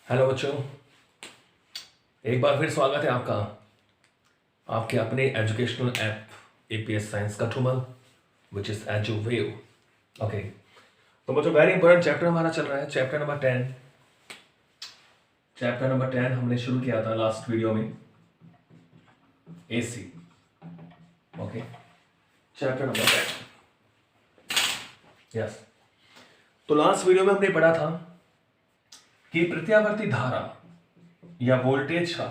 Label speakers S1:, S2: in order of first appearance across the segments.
S1: Hello बच्चों, एक बार फिर स्वागत है आपका आपके अपने एजुकेशनल ऐप एपीएस साइंस का ठुमल विच इज एजुवेव। ओके, तो बच्चों वेरी इंपॉर्टेंट चैप्टर हमारा चल रहा है, चैप्टर नंबर 10। चैप्टर नंबर 10 हमने शुरू किया था लास्ट वीडियो में, AC. Okay, chapter number 10। Yes, तो लास्ट वीडियो में हमने पढ़ा था कि प्रत्यावर्ती धारा या वोल्टेज का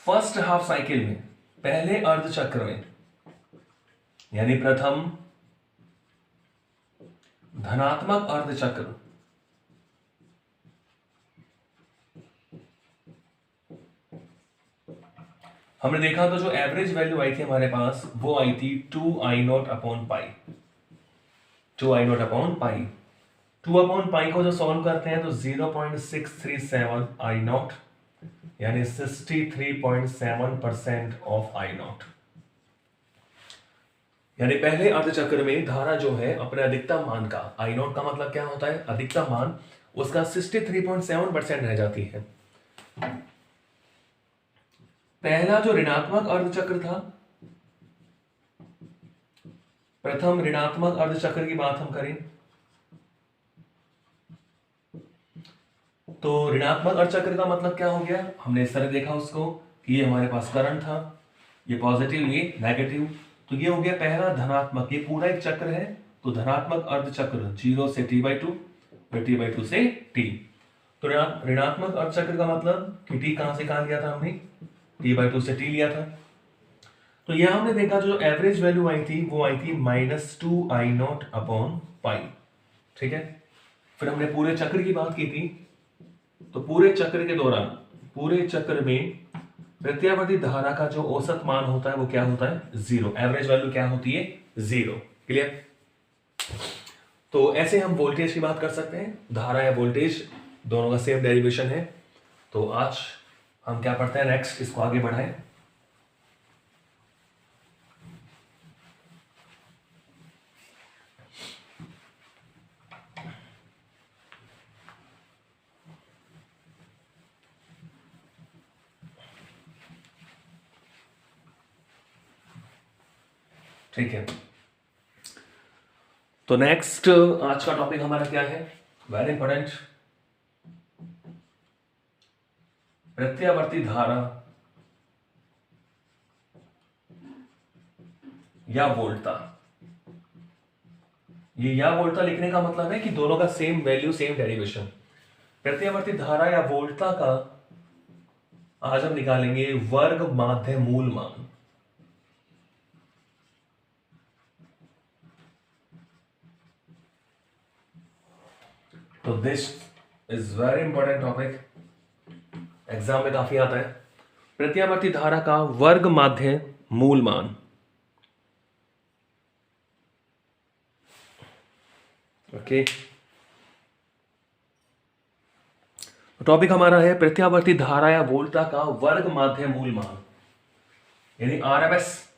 S1: फर्स्ट हाफ साइकिल में, पहले अर्ध चक्र में, यानी प्रथम धनात्मक अर्ध चक्र हमने देखा तो जो एवरेज वैल्यू आई थी हमारे पास वो आई थी 2I0 upon pi. 2I0 upon pi, 2 upon pi को जो सॉल्व करते हैं तो 0.637 I0 यानी 63.7% ऑफ I0। यानी पहले अर्धचक्र में धारा जो है अपने अधिकतम मान का, I0 का मतलब क्या होता है, अधिकतम मान, उसका 63.7% रह जाती है। पहला जो ऋणात्मक अर्धचक्र था, प्रथम ऋणात्मक अर्धचक्र की बात हम करें तो ऋणात्मक अर्धचक्र का मतलब क्या हो गया, हमने इस तरह देखा उसको कि ये हमारे पास करंट था, ये पॉजिटिव ये नेगेटिव, तो ये हो गया पहला धनात्मक। ये पूरा एक चक्र है तो धनात्मक अर्धचक्र 0 से t/2 फिर t/2 से t। तो ऋणात्मक अर्धचक्र का मतलब कि t कहां से कहां लिया था हमने, t/2 से t लिया था। तो यहां हमने देखा जो एवरेज वैल्यू आई थी वो आई थी -2I0 अपॉन पाई। ठीक है, फिर हमने पूरे चक्र की बात की थी, तो पूरे चक्र के दौरान, पूरे चक्र में प्रत्यावर्ती धारा का जो औसत मान होता है वो क्या होता है, 0। एवरेज वैल्यू क्या होती है, 0। क्लियर। तो ऐसे हम वोल्टेज की बात कर सकते हैं, धारा या वोल्टेज दोनों का सेम डेरिवेशन है। तो आज हम क्या पढ़ते हैं नेक्स्ट, इसको आगे बढ़ाएं। ठीक है, तो नेक्स्ट आज का टॉपिक हमारा क्या है, वेरी इंपॉर्टेंट, प्रत्यावर्ती धारा या वोल्टता। ये या वोल्टता लिखने का मतलब है कि दोनों का सेम वैल्यू सेम डेरिवेशन। प्रत्यावर्ती धारा या वोल्टता का आज हम निकालेंगे वर्ग माध्य मूल मान। तो this is very important topic, exam में काफी आता है। प्रत्यावर्ती धारा का वर्ग माध्य मूल मान। ओके, टॉपिक हमारा है प्रत्यावर्ती धारा या वोल्टता का वर्ग माध्य मूल मान, यानी आरएमएस।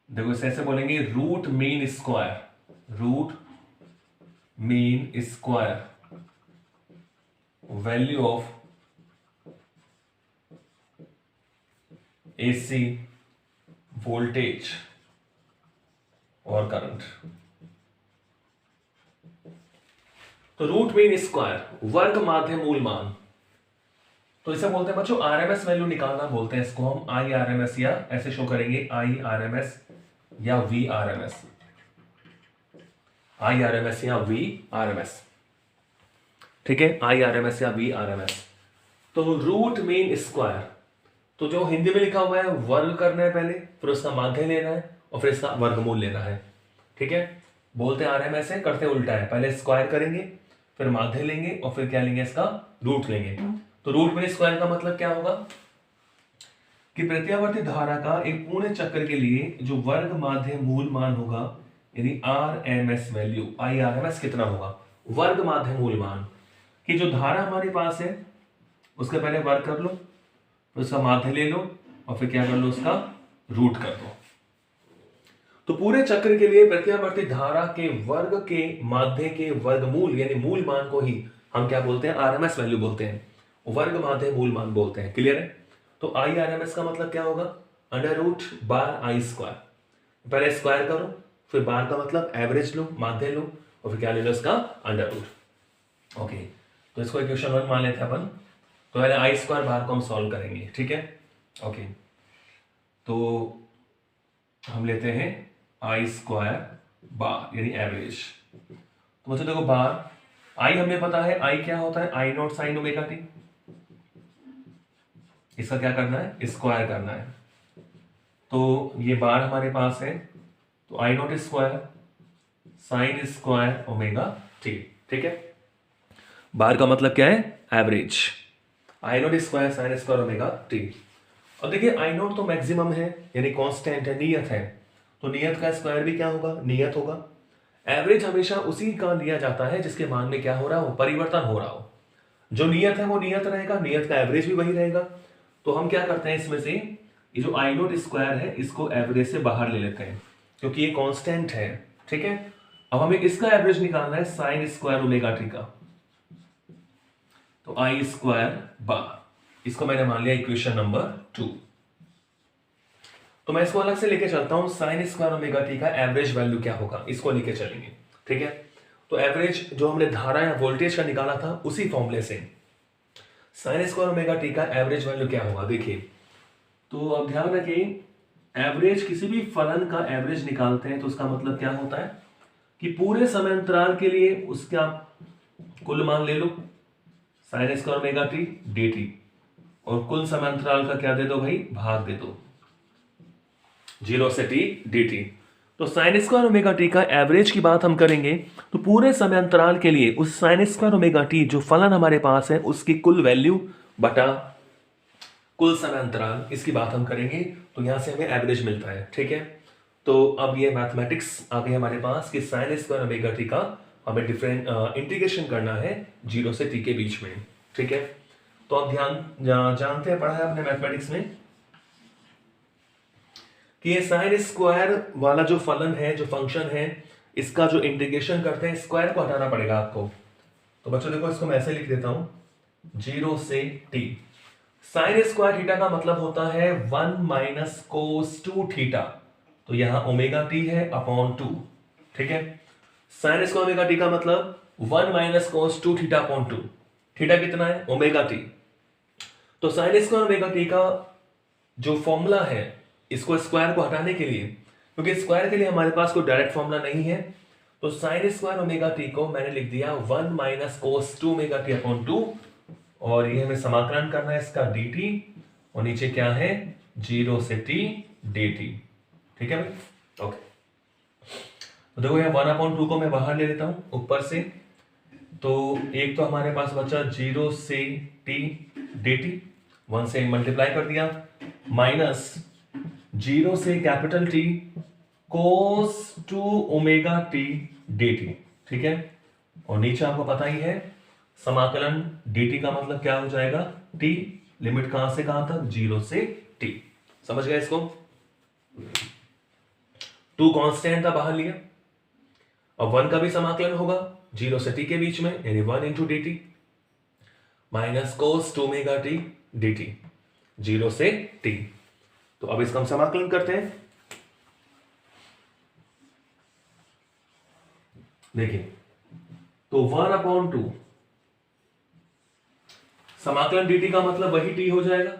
S1: देखो इसे ऐसे बोलेंगे, root mean square, root mean square value of AC voltage और करंट। तो रूट मीन स्क्वायर वर्ग माध्य मूल मान, तो इसे बोलते हैं बच्चों आरएमएस वैल्यू निकालना, बोलते हैं इसको हम आई आरएमएस, या ऐसे शो करेंगे आई आरएमएस या वी आरएमएस, आई आरएमएस या वी आरएमएस। ठीक है, आई आरएमएस या वी आरएमएस। तो रूट मीन स्क्वायर, तो जो हिंदी में लिखा हुआ है वर्ग करना है पहले, फिर उसका माध्य लेना है और फिर इसका वर्गमूल लेना है। ठीक है, बोलते आरएमएस है, करते उल्टा है, पहले स्क्वायर करेंगे फिर माध्य लेंगे और फिर क्या लेंगे, इसका रूट लेंगे। तो रूट मीन स्क्वायर का मतलब क्या होगा कि प्रत्यावर्ती धारा का एक पूर्ण चक्र के लिए जो वर्ग माध्य मूल मान होगा, यानी आरएमएस वैल्यू, आई आरएमएस कितना होगा, वर्ग माध्य मूल मान, कि जो धारा हमारे पास है उसका पहले वर्ग कर लो, फिर उसका माध्य ले लो और फिर क्या कर लो, उसका रूट कर दो। तो पूरे चक्र के लिए प्रत्यावर्ती धारा के वर्ग के माध्य के वर्गमूल यानी मूल मान को ही हम क्या बोलते हैं, आरएमएस वैल्यू बोलते हैं, वर्ग माध्य मूल मान बोलते हैं। क्लियर है? तो आई आरएमएस का मतलब क्या होगा, अंडर रूट बार आई स्क्वायर। पहले स्क्वायर करो, फिर बार का मतलब एवरेज लो, माध्य लो, और फिर क्या ले लो इसका अंडर रूट। ओके, तो इसको इक्वेशन 1 मान लेते हैं अपन। तो पहले आई स्क्वायर बार को हम सॉल्व करेंगे, ठीक है। ओके, तो हम लेते हैं आई स्क्वायर बार यानी एवरेज। तो बच्चों देखो, बार आई हमें पता है, आई क्या होता है, आई नॉट साइन ओमेगा टी। इसका क्या करना है, स्क्वायर करना है। तो ये बार हमारे पास है, तो I nought square sine square omega T, ठीक है। बार का मतलब क्या है, average, I nought square sine square omega T. और देखिए आई नॉट तो मैक्सिमम है यानी कांस्टेंट है, नियत है, तो नियत का स्क्वायर भी क्या होगा, नियत होगा। एवरेज हमेशा उसी का लिया जाता है जिसके मान में क्या हो रहा हो, परिवर्तन हो रहा हो। जो नियत है वो नियत रहेगा, नियत का एवरेज भी वही रहेगा। तो हम क्या करते हैं, इसमें से ये जो आई नॉट स्क्वायर है इसको एवरेज से बाहर ले लेते हैं क्योंकि ये कांस्टेंट है, ठीक है। अब हमें इसका एवरेज निकालना है साइन स्क्वायर ओमेगा टी का। तो आई स्क्वायर बार, इसको मैंने मान लिया इक्वेशन नंबर 2। तो मैं इसको अलग से लेके चलता हूं, साइन स्क्वायर ओमेगा टी का एवरेज वैल्यू क्या होगा, इसको लेके चलेंगे, ठीक है। तो एवरेज जो हमने धारा या वोल्टेज का निकाला था उसी फॉर्मूले से साइन स्क्वायर ओमेगा टी का एवरेज वैल्यू क्या होगा, देखिए। तो अब ध्यान रखिए, एवरेज किसी भी फलन का एवरेज निकालते हैं तो उसका मतलब क्या होता है कि पूरे समय अंतराल के लिए उसका कुल मान ले लो, sine square omega T D T, और कुल समय अंतराल का क्या दे दो भाई, भाग दे दो 0 से t dt। तो साइन स्क्वायर ओमेगा टी का एवरेज की बात हम करेंगे तो पूरे समय अंतराल के लिए उस साइन स्क्वायर ओमेगा टी जो फलन हमारे पास है उसकी कुल वैल्यू बटा कुल समय अंतराल, इसकी बात हम करेंगे। तो यहां से हमें एवरेज मिलता है, ठीक है। तो अब ये मैथमेटिक्स आ गई हमारे पास कि साइन स्क्वायर ओमेगा टी का हमें डिफरेंट इंटीग्रेशन करना है 0 से t के बीच में, ठीक है। तो अब जानते हैं, पढ़ा है आपने मैथमेटिक्स में कि ये साइन स्क्वायर वाला जो फलन है, जो फंक्शन है, इसका जो इंटीग्रेशन करते हैं स्क्वायर को हटाना पड़ेगा आपको। तो बच्चों देखो, इसको मैं ऐसे लिख देता हूं 0 से t। साइन स्क्वायर थीटा का मतलब होता है 1 माइनस कोस 2 थीटा, तो यहां ओमेगा टी है अपॉन 2, ठीक है। साइन स्क्वायर ओमेगा टी का मतलब 1 minus cos 2 theta upon 2, theta कितना है, ओमेगा टी। तो साइन स्क्वायर ओमेगा टी का जो फॉर्मूला है, इसको स्क्वायर को हटाने के लिए, क्योंकि स्क्वायर के लिए हमारे पास कोई डायरेक्ट फॉर्मूला नहीं है, तो साइन स्क्वायर ओमेगा टी को मैंने लिख दिया 1 minus cos 2 omega T upon 2, और ये हमें समाकलन करना है इसका dt, और नीचे क्या है 0 से t dt, ठीक है भाई। ओके, तो देखो यहाँ 1 अपॉन 2 को मैं बाहर ले लेता हूं ऊपर से, तो एक तो हमारे पास बचा 0 से t dt, 1 से मल्टीप्लाई कर दिया, माइनस 0 से capital T cos 2 omega t dt, ठीक है। और नीचे आपको पता ही है समाकलन dt का मतलब क्या हो जाएगा, t, लिमिट कहां से कहां तक, 0 से t। समझ गए इसको? 2 कांस्टेंट था, बाहर लिया। अब 1 का भी समाकलन होगा 0 से t के बीच में, यानी 1 into D T minus cos 2 omega t dt, 0 से t। तो अब इसका हम समाकलन करते हैं। देखिए, तो 1 अपॉन 2 समाकलन dt का मतलब वही t हो जाएगा,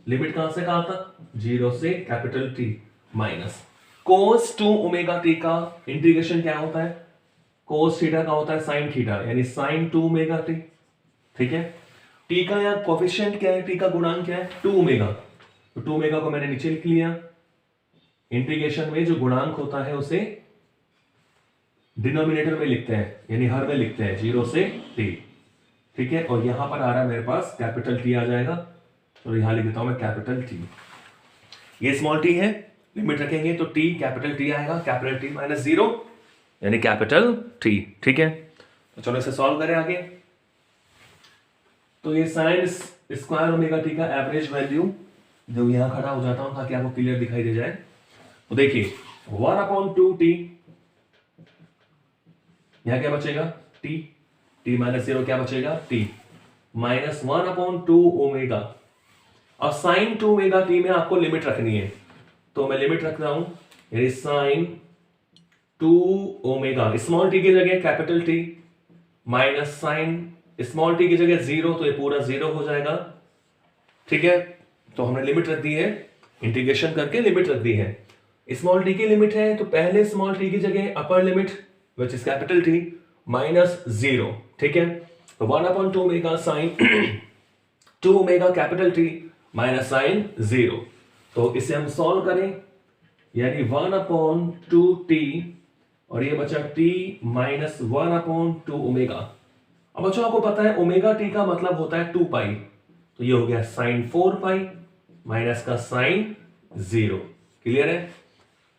S1: लिमिट कहां से कहां तक, 0 से capital T, minus cos 2 omega t का इंटीग्रेशन क्या होता है, कोस थीटा का होता है साइन थीटा, यानी साइन 2 ओमेगा t, ठीक है। t का या कोफिशिएंट क्या है, t का गुणांक क्या है, 2 ओमेगा, तो 2 ओमेगा को मैंने नीचे लिख लिया। इंटीग्रेशन में जो गुणांक होता है उसे डिनोमिनेटर में लिखते हैं, यानी हर में लिखते हैं 0 से t, ठीक है। और यहां पर आ रहा है मेरे पास कैपिटल T आ जाएगा, तो यहां लिख देता हूं मैं कैपिटल T। ये स्मॉल t है, लिमिट रखेंगे तो t कैपिटल T आएगा, कैपिटल T माइनस 0 यानी कैपिटल T, ठीक है। तो चलो इसे सॉल्व करें आगे। तो ये साइन स्क्वायर ओमेगा t का एवरेज वैल्यू, जो यहां खड़ा हो जाता हूं ताकि आपको क्लियर दिखाई दे जाए। तो देखिए, 1/2t, यहां क्या बचेगा t, t माइनस 0 क्या बचेगा t, माइनस 1/2 ओमेगा। अब साइन 2 ओमेगा टी में आपको लिमिट रखनी है, तो मैं लिमिट रख रहा हूं, यानी साइन 2 ओमेगा स्मॉल टी की जगह capital T, minus sine small T की जगह 0, तो ये पूरा 0 हो जाएगा। ठीक है, तो हमने लिमिट रख दी है, इंटीग्रेशन करके लिमिट रख दी है। स्मॉल टी की लिमिट है, तो पहले स्मॉल टी की जगह upper limit which is capital T minus 0। ठीक है, तो 1/2 omega sine 2 omega capital T minus sine 0। तो इसे हम सॉल्व करें, यानी 1/2t और ये बचा t माइनस 1/2 ओमेगा। अब बच्चों आपको पता है ओमेगा टी का मतलब होता है 2 पाई, तो ये हो गया साइन 4 पाई माइनस का साइन 0। क्लियर है?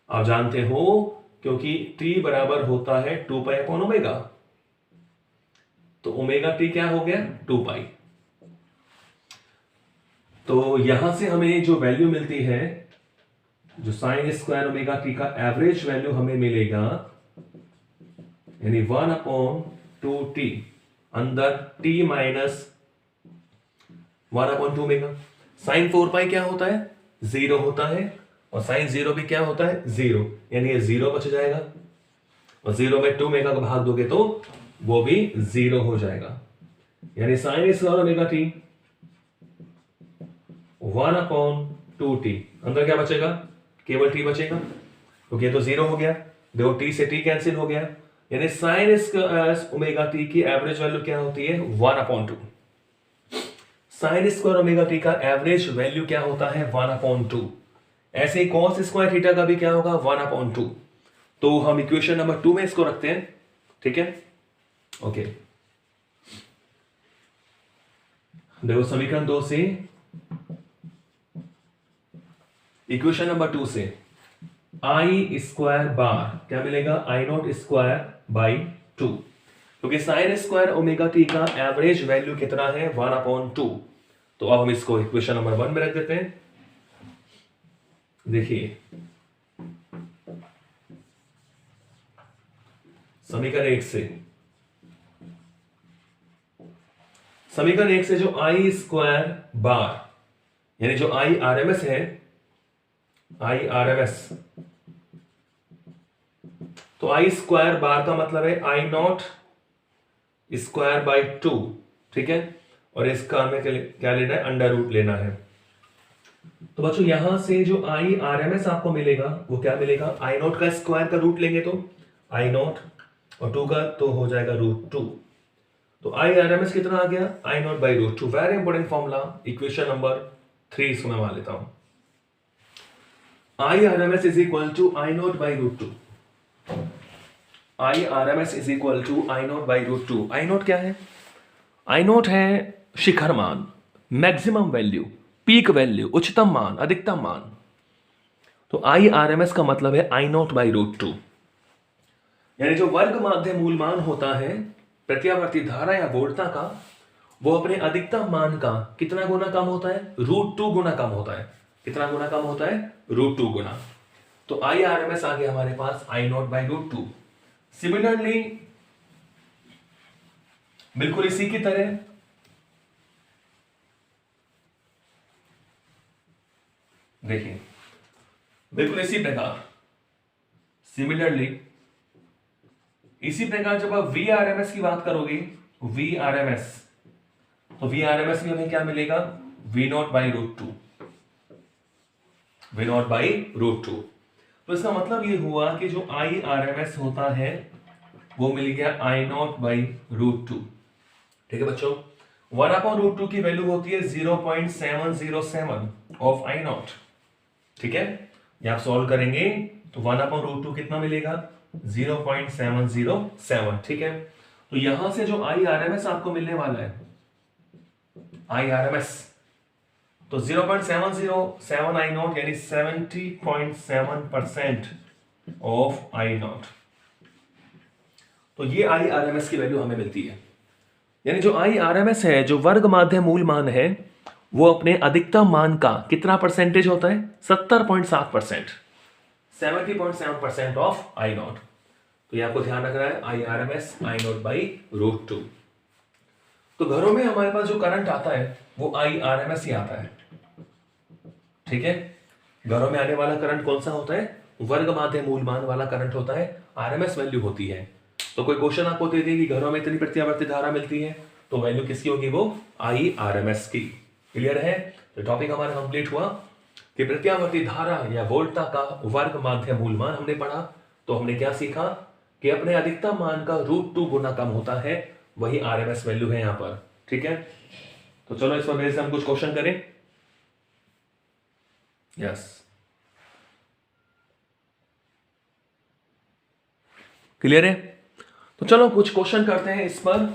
S1: आप जानते हो क्योंकि t बराबर होता है 2 पाई अपॉन ओमेगा, तो ओमेगा टी क्या हो गया 2 पाई। तो यहां से हमें जो वैल्यू मिलती है, जो साइन स्क्वायर ओमेगा टी का एवरेज वैल्यू हमें मिलेगा, यानी 1/2t अंदर t माइनस 1/2 ओमेगा। साइन 4 पाई क्या होता है 0 होता है, और साइन 0 भी क्या होता है 0, यानी ये 0 बच जाएगा, और 0 में 2 ओमेगा को भाग दोगे तो वो भी 0 हो जाएगा, यानी sign square omega T 1/2t अंदर क्या बचेगा, केवल t बचेगा, क्योंकि ये तो 0 हो गया, देखो t से t कैंसिल हो गया, यानी साइन स्क्वायर ओमेगा टी की एवरेज वैल्यू क्या होती है 1/2। साइन स्क्वायर ओमेगा टी का एवरेज वैल्यू क्या होता है 1/2। ऐसे ही कॉस स्क्वायर थीटा का भी क्या होगा 1/2। तो हम इक्वेशन नंबर 2 में इसको रखते हैं। ठीक है, ओके, देखो समीकरण 2 से, इक्वेशन नंबर 2 से आई स्क्वायर बार क्या मिलेगा आई नॉट स्क्वायर बाई 2, क्योंकि साइन स्क्वायर ओमेगा टी का एवरेज वैल्यू कितना है 1/2। तो अब हम इसको इक्वेशन नंबर 1 में रख देते हैं। देखिए समीकरण 1 से, समीकरण 1 से जो आई स्क्वायर बार, यानी जो आई आरएमएस है, आई आरएमएस, तो आई स्क्वायर बार का मतलब है आई नॉट स्क्वायर बाई 2। ठीक है, और इसका हमें क्या लेना है अंडर रूट लेना है। तो बच्चों यहां से जो आई आरएमएस आपको मिलेगा वो क्या मिलेगा, आई नॉट का स्क्वायर का रूट लेंगे तो आई नॉट, और 2 का तो हो जाएगा √2। तो आई आरएमएस कितना आ गया I not by √2। Very important formula, equation number 3 इसको मैं मान लेता हूं, I RMS is equal to I not by √2। I RMS is equal to I not by √2। I nought क्या है, आई नॉट है शिखर मान, मैक्सिमम वैल्यू, पीक वैल्यू, उच्चतम मान, अधिकतम मान। तो आई आरएमएस का मतलब है आई नॉट बाई √2, यानी जो वर्ग माध्य मूल मान होता है प्रत्यावर्ती धारा या वोल्टता का, वो अपने अधिकतम मान का कितना गुना कम होता है √2 गुना कम होता है। कितना गुना कम होता है √2 गुना। तो आई आरएमएस आ गया हमारे पास आई नॉट बाई √2। सिमिलरली बिल्कुल इसी की तरह देखिए, बिल्कुल इसी प्रकार सिमिलरली इसी प्रकार जब आप वी आरएमएस की बात करोगे, वी आरएमएस, तो वी आरएमएस में हमें क्या मिलेगा V naught by √2, V naught by √2। तो इसका मतलब ये हुआ कि जो आई आरएमएस होता है वो मिल गया आई नॉट बाई √2। ठीक है बच्चों, 1/√2 की वैल्यू होती है 0.707 ऑफ आई नॉट। ठीक है, ये आप सॉल्व करेंगे तो 1/√2 कितना मिलेगा 0.707। ठीक है, तो यहां से जो आई आरएमएस आपको मिलने वाला है आई आरएमएस, तो 0.707 आई नॉट यानी 70.7% ऑफ आई नॉट। तो ये आई आरएमएस की वैल्यू हमें मिलती है, यानी जो आई आरएमएस है, जो वर्ग माध्य मूल मान है, वो अपने अधिकतम मान का कितना परसेंटेज होता है 70.7%। 70.7% ऑफ आई नॉट। तो ये आपको ध्यान रखना है, I R M S I not by √2। तो घरों में हमारे पास जो करंट आता है वो आई आर एम एस ही आता है, ठीक है। घरों में आने वाला करंट कौन सा होता है? वर्ग माध्य मूलमान वाला करंट होता है, आरएमएस वैल्यू होती है। तो कोई क्वेश्चन आपको दे दे कि घरों में इतनी प्रत्यावर्ती धारा मिलती है, तो वैल्यू किसकी होगी? वो आई आरएमएस की। क्लियर है? तो टॉपिक हमारा कंप्लीट हुआ कि प्रत्यावर्ती धारा या वोल्टा का वर्ग माध्य मूलमान हमने पढ़ा। तो हमने क्या सीखा कि अपने अधिकतम मान का √2 गुना कम होता है, वही आरएमएस वैल्यू है यहां पर, ठीक है। तो चलो इस पर बेस से हम कुछ क्वेश्चन करें। यस, क्लियर है? तो चलो कुछ क्वेश्चन करते हैं इस पर,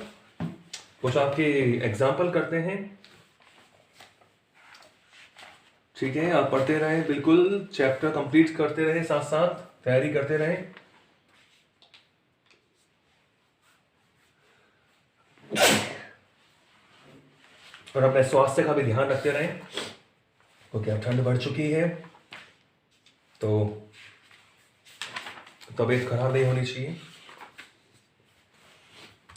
S1: कुछ आपके एग्जाम्पल करते हैं, ठीक है। आप पढ़ते रहे, बिल्कुल चैप्टर कंप्लीट करते रहे, साथ साथ तैयारी करते रहे। और अपने स्वास्थ्य का भी ध्यान रखते रहे, तो क्या ठंड बढ़ चुकी है तो तबीयत खराब नहीं होनी चाहिए।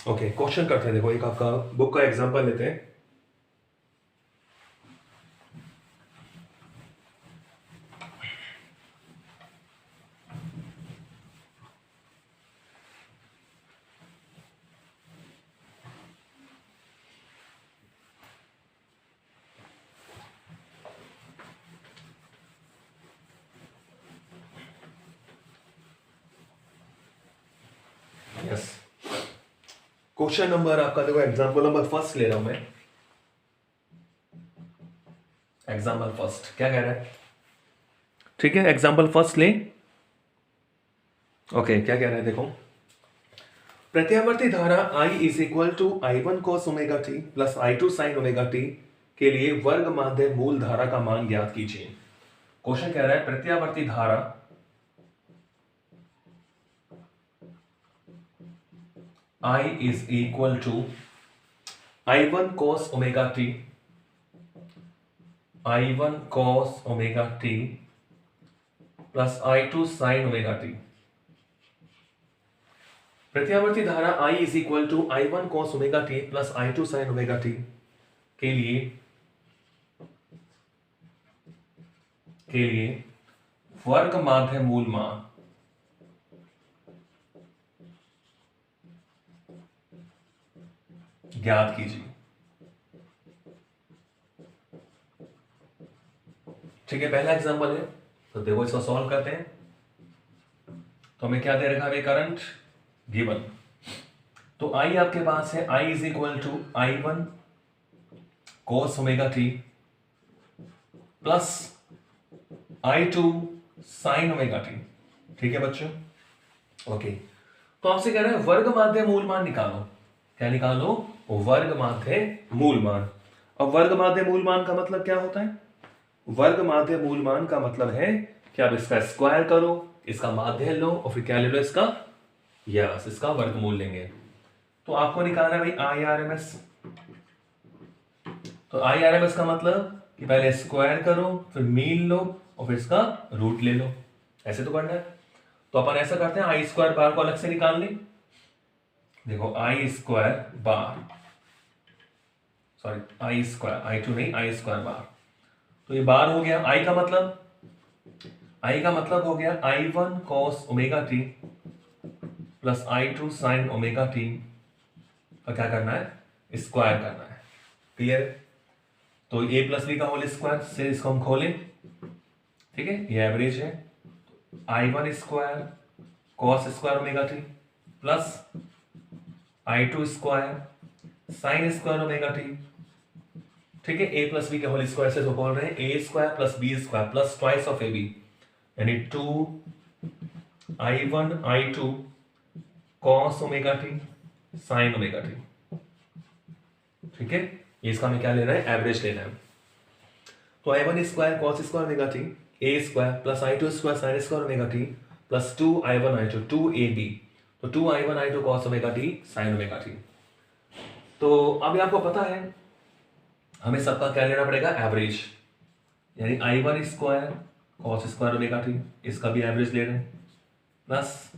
S1: ओके, क्वेश्चन करते हैं। देखो एक आपका बुक का एग्जांपल लेते हैं। यस, क्वेश्चन नंबर आपका देखो, एग्जांपल नंबर फर्स्ट ले रहा हूं मैं। एग्जांपल फर्स्ट क्या कह रहा है? ठीक है, एग्जांपल फर्स्ट ले। ओके, क्या कह रहा है देखो, प्रत्यावर्ती धारा I is equal to I1 cos omega T plus I2 sin omega T के लिए वर्ग माध्य मूल धारा का मान ज्ञात कीजिए। क्वेश्चन कह रहा है प्रत्यावर्ती धारा I is equal to I1 cos omega T, I1 cos omega T plus I2 sin omega T. प्रत्यावर्ती धारा I is equal to I1 cos omega T plus I2 sin omega T के लिए वर्ग माध्य मूल मान ज्ञात कीजिए। ठीक है, पहला एग्जांपल है, तो देखो इसको सॉल्व करते हैं। तो हमें क्या दे रखा है? Current given. तो I आपके पास है, I is equal to I1 cos omega T plus I2 sin omega T. ठीक है बच्चों, ओके। तो आपसे कह रहे हैं वर्ग माध्य मूल मान निकालो। क्या निकालो? वर्ग माध्य मूल मान। अब वर्ग माध्य मूल मान का मतलब क्या होता है? वर्ग माध्य मूल मान का मतलब है कि आप इसका स्क्वायर करो, इसका माध्य लो और फिर क्या ले लो? इसका यस, इसका वर्गमूल लेंगे। तो आपको निकालना है भाई आई आर एम एस। तो आई आर एम एस का मतलब कि पहले स्क्वायर करो, फिर मीन लो और फिर इसका रूट ले लो। ऐसे तो करना है। तो अपन ऐसा करते हैं, आई स्क्वायर बार को अलग से निकाल लें। देखो I square bar, sorry I square, I two नहीं, आई स्क्वायर बार। तो ये बार हो गया। आई का मतलब हो गया I1 cos omega T plus I2 sin omega T का क्या करना है? स्क्वायर करना है। क्लियर? तो a प्लस बी का होल स्क्वायर से इसको हम खोलें, ठीक है, ये एवरेज है। I1 square cos square omega T plus I2 square sin square omega T. ठीक है, a प्लस बी के होल स्क्वायर से तो बोल रहे हैं a square plus B square plus twice of ab, यानी 2I1 I2 cos omega T sin omega T. ठीक है, ये इसका हमें क्या लेना है? एवरेज लेना है। तो I1 square cos square omega T, a square plus I2 square sin square omega T plus 2I1 I2, 2ab, तो 2I1 I2 cos omega T sin omega T. तो अभी आपको पता है हमें सबका क्या लेना पड़ेगा? एवरेज, यानी I1 square cos square omega T, इसका भी एवरेज ले रहे हैं, plus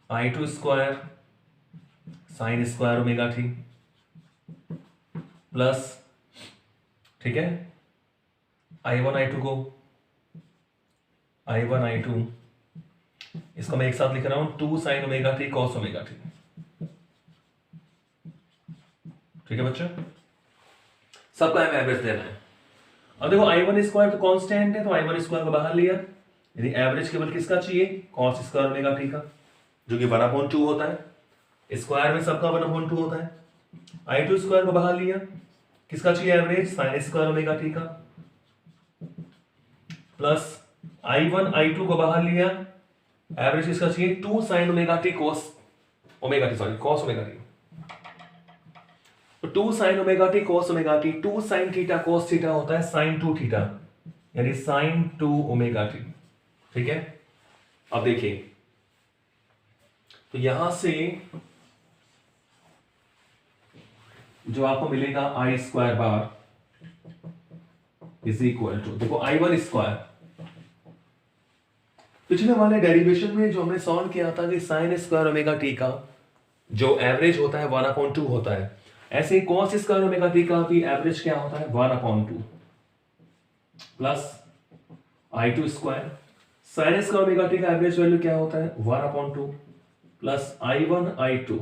S1: I2 square sine square omega T, plus, ठीक है, I1 I2 को, I1 I2 इसको मैं एक साथ लिख रहा हूं 2 sign omega T cos omega T. ठीक है बच्चों, सबका हमें एवरेज लेना है। अब देखो I1 स्क्वायर तो कांस्टेंट है, तो I1 स्क्वायर को बाहर लिया, यदि एवरेज केवल किसका चाहिए, कॉस स्क्वायर ओमेगा टी का, जो कि 1/2 होता है, स्क्वायर में सबका 1/2 होता है। I2 स्क्वायर को बाहर लिया, किसका चाहिए average, sign square omega T का, प्लस I1 I2 को बाहर लिया, एवरेज किसका चाहिए, 2 sign omega T cos omega T, sorry cos omega T, 2 sign omega T cos omega T, 2 sine theta cos theta होता है साइन 2 थीटा, यानी sign 2 omega T. ठीक है, अब देखिए, तो यहां से जो आपको मिलेगा I square bar is equal to, देखो I1 स्क्वायर, पिछले वाले डेरिवेशन में जो हमने सॉल्व किया था कि साइन स्क्वायर ओमेगा टी का जो एवरेज होता है 1/2 होता है, ऐसे ही कॉस स्क्वायर ओमेगा टी का भी एवरेज क्या होता है 1/2 plus I2 square, sine square omega T का एवरेज वैल्यू क्या होता है 1/2 plus I1 I2,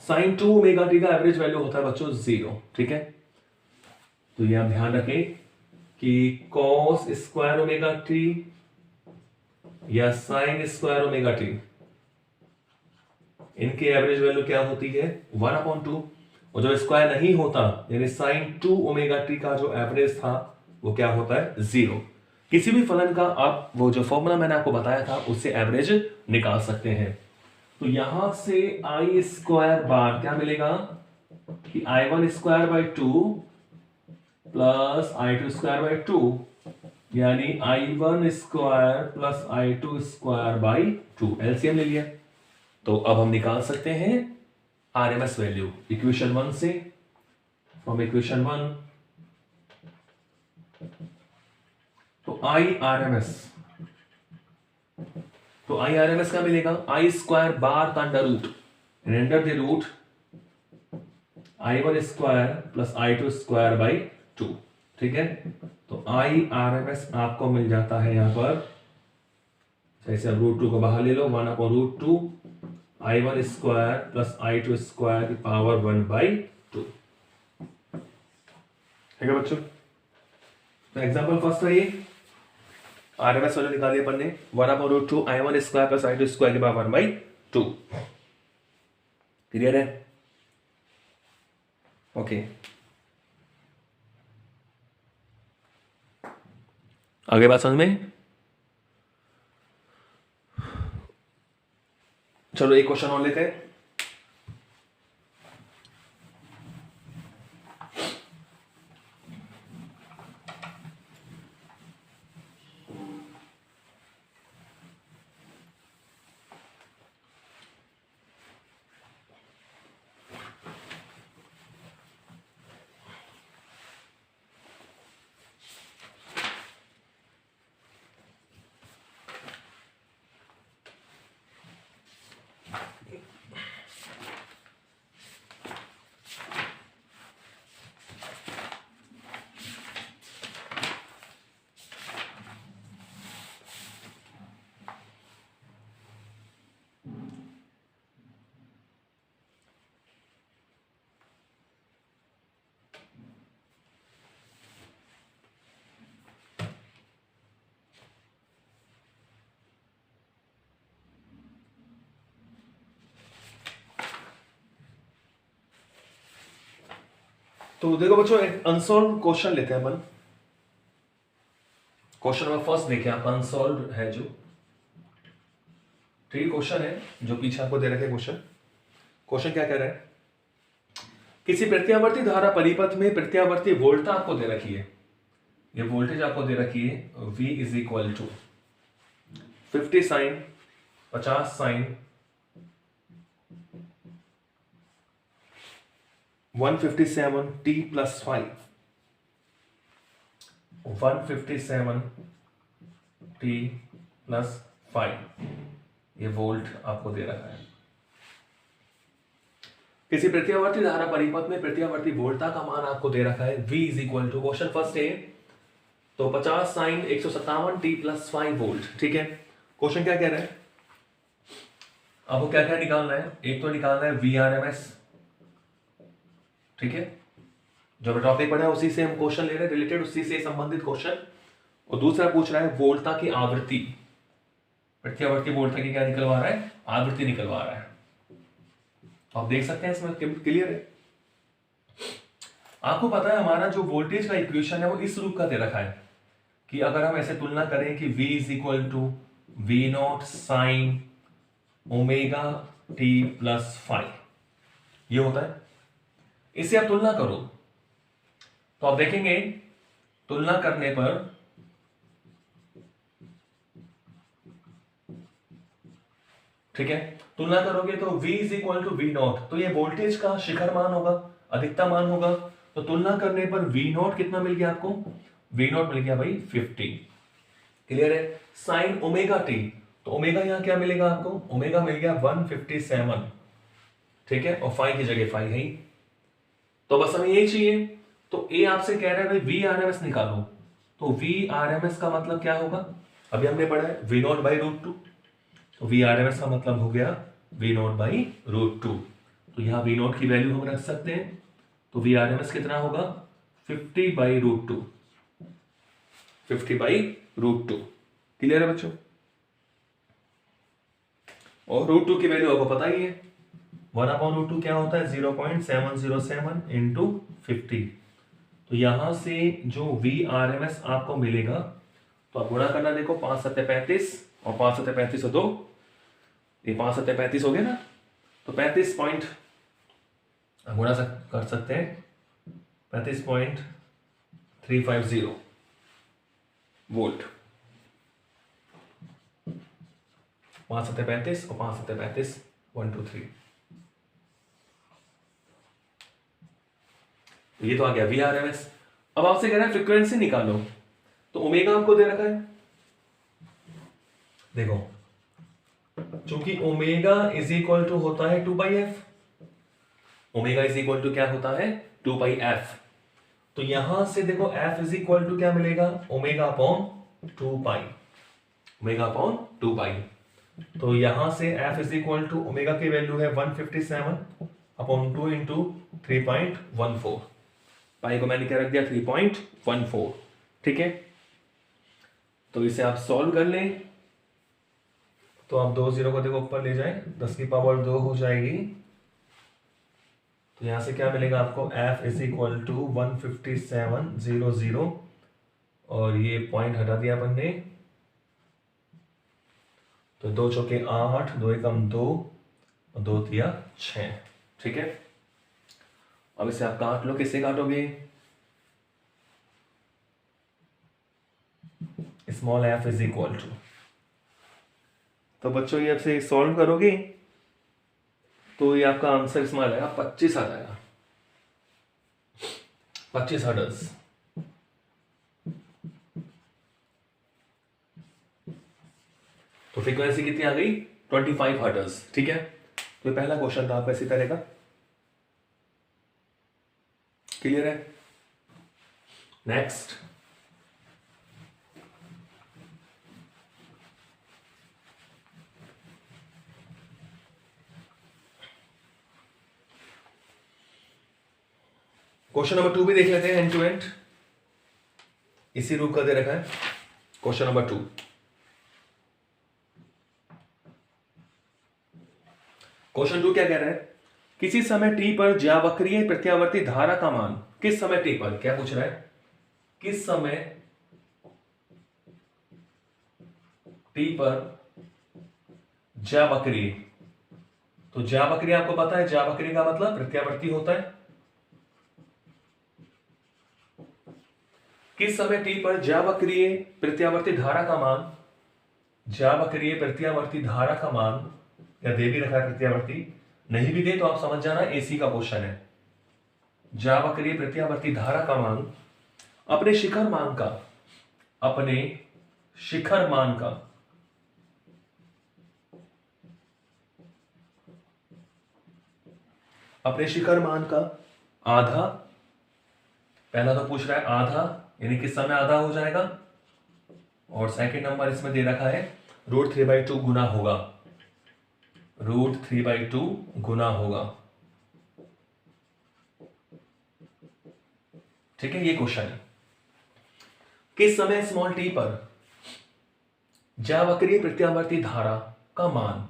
S1: sine 2 omega T का एवरेज वैल्यू होता है बच्चों 0। ठीक है, तो ये आप ध्यान रखें कि कॉस स्क्वायर ओमेगा टी या साइन स्क्वायर ओमेगा टी, इनकी एवरेज वैल्यू क्या होती है 1/2, और जब स्क्वायर नहीं होता यानी साइन 2 ओमेगा टी का जो एवरेज था वो क्या होता है 0। किसी भी फलन का आप वो जो फॉर्मूला मैंने आपको बताया था उससे एवरेज निकाल सकते हैं। तो यहां से आई स्क्वायर बार क्या मिलेगा कि I1 square by 2 plus I2 square by 2, यानी I1 square plus I2 square by 2, LCM ले लिया। तो अब हम निकाल सकते हैं आरएमएस वैल्यू इक्वेशन 1 से, फ्रॉम इक्वेशन 1, तो आई आरएमएस का मिलेगा आई स्क्वायर बार का under root, under the root I1 square plus I2 square by 2। ठीक है, तो आई आरएमएस आपको मिल जाता है यहां पर, जैसे अब रूट 2 को बाहर ले लो, 1/√2 I1 square plus I2 square की पावर 1/2। ठीक है बच्चों, तो एग्जांपल फर्स्ट है ये आरएमएस वैल्यू निकालिए अपन ने 1/√2 I1 square plus I2 square की पावर 1/2। क्लियर है, ओके। आगे बात समझ में, चलो एक क्वेश्चन और लेते हैं। तो देखो बच्चों, एक अनसॉल्व क्वेश्चन लेते हैं अपन। क्वेश्चन नंबर फर्स्ट देखिए आप, अनसॉल्व है जो, ठीक क्वेश्चन है जो पीछे आपको दे रखे क्वेश्चन। क्वेश्चन क्या कह रहा है, किसी प्रत्यावर्ती धारा परिपथ में प्रत्यावर्ती वोल्टता आपको दे रखी है, ये वोल्टेज आपको दे रखी है V is equal to 50 sine 50 sine 157 t plus 5 157 t plus 5 ये वोल्ट आपको दे रखा है। किसी प्रत्यावर्ती धारा परिपथ में प्रत्यावर्ती वोल्टता का मान आपको दे रखा है v is equal to, question first है तो 50 साइन 157 t प्लस 5 वोल्ट। ठीक है, क्वेश्चन क्या कह रहा है, आपको क्या क्या निकालना है, एक तो निकालना है VRMS। ठीक है, जो टॉपिक पढ़ा है उसी से हम क्वेश्चन ले रहे हैं, रिलेटेड उसी से संबंधित क्वेश्चन। और दूसरा पूछ रहा है वोल्टता की आवृत्ति, प्रत्यावर्ती वोल्टता की क्या निकलवा रहा है, आवृत्ति निकलवा रहा है। तो आप देख सकते हैं इसमें क्लियर है। आपको पता है हमारा जो वोल्टेज का इक्वेशन है वो इस रूप का दे रखा है कि अगर हम ऐसे तुलना करें कि V is equal to V naught sine omega T plus 5 ये होता है। इससे आप तुलना करो तो आप देखेंगे तुलना करने पर ठीक है, तुलना करोगे तो V is equal to V naught, तो ये वोल्टेज का शिखर मान होगा, अधिकतम मान होगा। तो तुलना करने पर V नॉट कितना मिल गया आपको, V नॉट मिल गया भाई 50। क्लियर है। साइन ओमेगा टी, तो ओमेगा यहां क्या मिलेगा आपको, ओमेगा मिल गया 157। ठीक है, और 5 की जगह 5 है। तो बस हमें यही चाहिए। तो ए आपसे कह रहा है भाई वी आर एम एस निकालो, तो वी आर एम एस का मतलब क्या होगा, अभी हमने पढ़ा है V naught by root two, तो वी आर एम एस का मतलब हो गया V naught by root two. तो यहाँ वी नॉट की वैल्यू हम रख सकते हैं, तो वी आर एम एस कितना होगा 50 by root two, 50 by root two. Clear है बच्चों। और रूट टू की वैल्यू आपको पता ही है, 1/√2 क्या होता है 0.707 इंटू 50। तो यहां से जो VRMS आपको मिलेगा, तो आप गुणा करना देखो, 5 7 35 और 5 7 35 और 2, ये 5 7 35 हो गया ना, तो 35 पॉइंट गुणा कर सकते हैं 35.350 वोल्ट। 5 7 35 और 5 7 35 1 2 3, ये तो आ गया VRMS। अब आपसे कह रहा है फ्रीक्वेंसी निकालो, तो ओमेगा आपको दे रखा है। देखो चूंकि ओमेगा इज इक्वल टू होता है 2πf, omega is equal to क्या होता है 2πf। तो यहां से देखो f इज इक्वल टू क्या मिलेगा, ओमेगा अपॉन 2π, ओमेगा अपॉन 2π। तो यहां से f is equal to omega की वैल्यू है 157 अपॉन 2 इंटू 3.14, पाई को मैंने क्या रख दिया 3.14। ठीक है, तो इसे आप सॉल्व कर लें, तो आप 2 0 को देखो ऊपर ले जाएं, 10 की पावर 2 हो जाएगी। तो यहां से क्या मिलेगा आपको, f इज इक्वल टू 157.00 और ये पॉइंट हटा दिया अपन ने, तो 2 चौके 8, 2 एकम 2 और 2 तिया 6। ठीक है, अब इसे आप काट लो, किससे काटोगे, small f is equal to, तो बच्चों ये आपसे सॉल्व करोगे तो ये आपका आंसर इसमें आ जाएगा 25 आ जाएगा, 25 हर्ट्ज। तो फ्रीक्वेंसी कितनी आ गई 25 हर्ट्ज। ठीक है, तो पहला क्वेश्चन था आपका इसी तरह का। क्लियर है। नेक्स्ट, क्वेश्चन नंबर 2 भी देख लेते हैं, एंड टू एंड इसी रूप का दे रखा है। क्वेश्चन नंबर 2, क्वेश्चन 2 क्या कह रहा है, किसी समय t पर ज्यावक्रीय प्रत्यावर्ती धारा का मान, किस समय t पर, क्या पूछ रहा है, किस समय t पर ज्यावक्रीय, तो ज्यावक्रीय आपको पता है, ज्यावक्रीय का मतलब प्रत्यावर्ती होता है। किस समय t पर ज्यावक्रीय प्रत्यावर्ती धारा का मान, ज्यावक्रीय प्रत्यावर्ती धारा का मान, या दे भी रखा है प्रत्यावर्ती, नहीं भी दे तो आप समझ जाना एसी का क्वेश्चन है। ज्यावक्रीय प्रत्यावर्ती धारा का मान अपने शिखर मान का अपने शिखर मान का आधा, पहला तो पूछ रहा है आधा, यानी किस समय आधा हो जाएगा, और सेकंड नंबर इसमें दे रखा है √3/2 गुना होगा, √3/2 गुना होगा। ठीक है, ये क्वेश्चन है। किस समय स्मॉल टी पर ज्यावक्रीय प्रत्यावर्ती धारा का मान,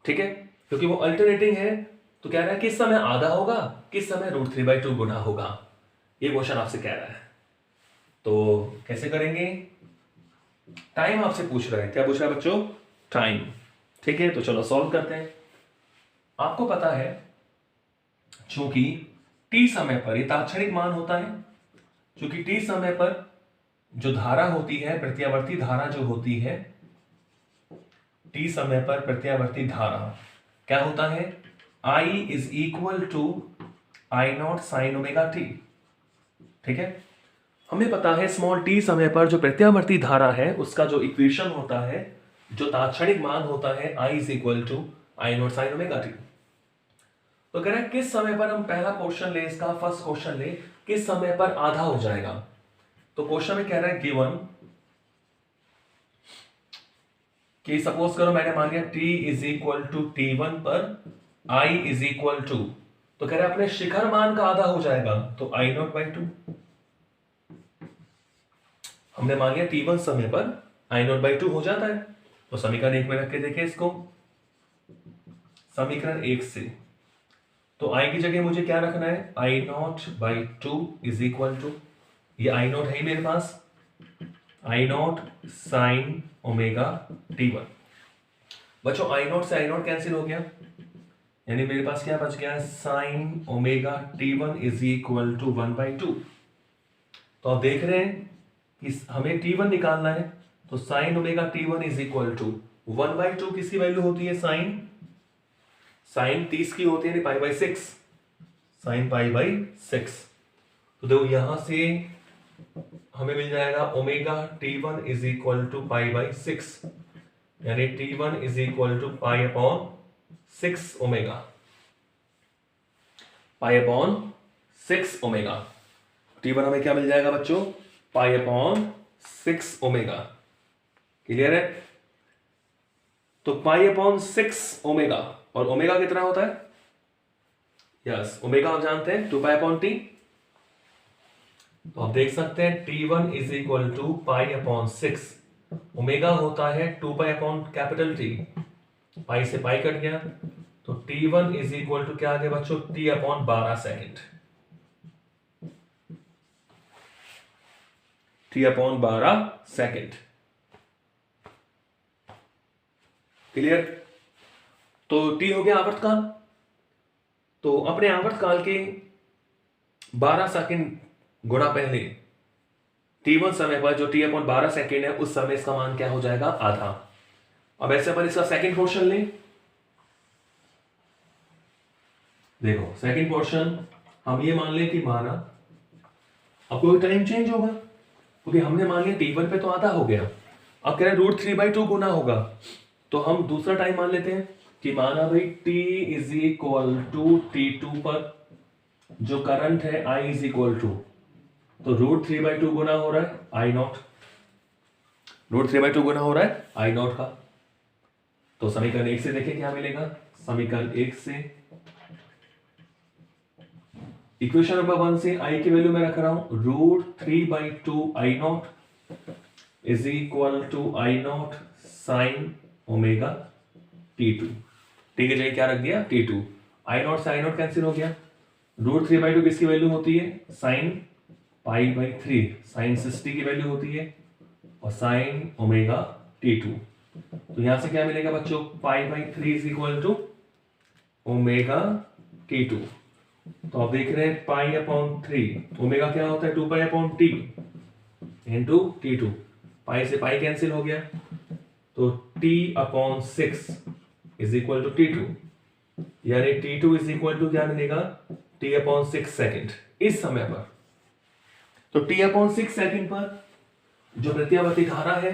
S1: ठीक है, क्योंकि वो अल्टरनेटिंग है, तो कह रहा है किस समय आधा होगा, किस समय √3/2 गुना होगा, ये क्वेश्चन आपसे कह रहा है। तो कैसे करेंगे, टाइम आपसे पूछ रहा है, क्या पूछ रहा है बच्चों, टाइम। ठीक है, तो चलो सॉल्व करते हैं। आपको पता है चूंकि टी समय पर, ये तात्क्षणिक मान होता है, चूंकि टी समय पर जो धारा होती है, प्रत्यावर्ती धारा जो होती है, टी समय पर प्रत्यावर्ती धारा क्या होता है, I is equal to I0 sin omega T. ठीक है, हमें पता है स्मॉल टी समय पर जो प्रत्यावर्ती धारा है उसका जो इक्वेशन होता है, जो तात्क्षणिक मान होता है, I is equal to I0 sin omega T. तो कह रहे हैं किस समय पर, हम पहला क्वेश्चन ले, इसका फर्स्ट क्वेश्चन ले, किस समय पर आधा हो जाएगा। तो क्वेश्चन में कह रहा है गिवन कि सपोज करो मैंने मान लिया t is equal to T1 पर I इज इक्वल टू, तो कह रहे हैं अपने शिखर मान का आधा हो जाएगा, तो I0/2। हमने मान लिया T1 समय पर I0/2 हो जाता है, तो समीकरण 1 में रख के देखें इसको, समीकरण 1 से, तो I की जगह मुझे क्या रखना है, I0/2 इज इक्वल टू, ये I0 है मेरे पास, I0 sin ओमेगा T1। बच्चों I0 से I0 कैंसिल हो गया, यानी मेरे पास क्या बच गया, sin omega T1 is equal to 1/2। तो आप देख रहे हैं कि हमें T1 निकालना है, तो sin omega T1 is equal to 1/2, किसकी वैल्यू होती है, साइन 30 की होती है, π/6, sin π/6। तो देखो यहां से हमें मिल जाएगा omega T1 is equal to π/6, यानी T1 is equal to π/6 omega, π/6 omega. T1 हमें क्या मिल जाएगा बच्चों, π/6 ओमेगा। क्लियर है, तो π/6 ओमेगा, और ओमेगा कितना होता है, यस ओमेगा आप जानते हैं 2π/t। तो आप देख सकते हैं T1 is equal to π/6, omega होता है 2π/T, पाई से पाई कट गया, तो T1 इज इक्वल टू क्या आ गया बच्चों, T/12 second, T/12 second. Clear, तो T हो गया आवर्तकाल, तो अपने आवर्तकाल के 12 सेकेंड गुणा पहले T1 समय पर जो T/12 सेकेंड है, उस समय इसका मान क्या हो जाएगा, आधा। अब ऐसे अपन इसका सेकंड पोर्शन लें, देखो सेकंड पोर्शन हम ये मान लें कि माना, अब कोई टाइम चेंज होगा, क्योंकि हमने मान लिया T1 पे तो आधा हो गया, अब कह रहे हैं √3/2 गुना होगा, तो हम दूसरा टाइम मान लेते हैं कि माना भाई T is equal to T2 पर जो करंट है I इज इक्वल टू, तो √3/2 गुना हो रहा है I0, √3/2 गुना हो रहा है I0 का। तो समीकरण 1 से देखिए क्या मिलेगा, समीकरण 1 से इक्वेशन नंबर 1 से I की वैल्यू मैं रख रहा हूं √3/2 I0 is equal to I0 sin omega T2। ठीक है, क्या रख दिया, T2। I0 से I0 कैंसिल हो गया, √3/2 किसकी वैल्यू होती है, sin π/3, sin 60 की वैल्यू होती है, और sin ओमेगा T2। तो यहां से क्या मिलेगा बच्चों, π/3 is equal to omega T2। तो आप देख रहे हैं π/3, ओमेगा क्या होता है, 2π/T इंटू T2, पाई से पाई कैंसिल हो गया, तो T/6 is equal to T2, यानी T2 इज इक्वल टू क्या मिलेगा, T/6 सेकेंड इस समय पर। तो T/6 सेकेंड पर जो प्रत्यावर्ती धारा है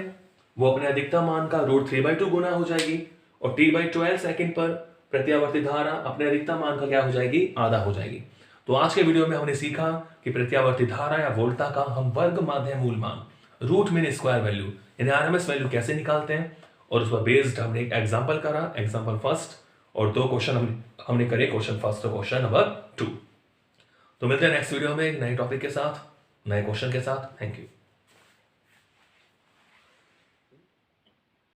S1: वो अपने अधिकतम मान का √3/2 गुना हो जाएगी और t/12 सेकंड पर प्रत्यावर्ती धारा अपने अधिकतम मान का क्या हो जाएगी, आधा हो जाएगी। तो आज के वीडियो में हमने सीखा कि प्रत्यावर्ती धारा या वोल्टा का हम वर्ग माध्य मूल मान रूट मीन स्क्वायर वैल्यू यानी आरएमएस वैल्यू कैसे निकालते हैं, और उस पर बेस्ड हमने एक एग्जांपल करा, एग्जांपल फर्स्ट, और 2 क्वेश्चन हमने करे, क्वेश्चन फर्स्ट और क्वेश्चन नंबर 2। तो मिलते हैं नेक्स्ट वीडियो में एक नए टॉपिक के साथ, नए क्वेश्चन के साथ। Thank you.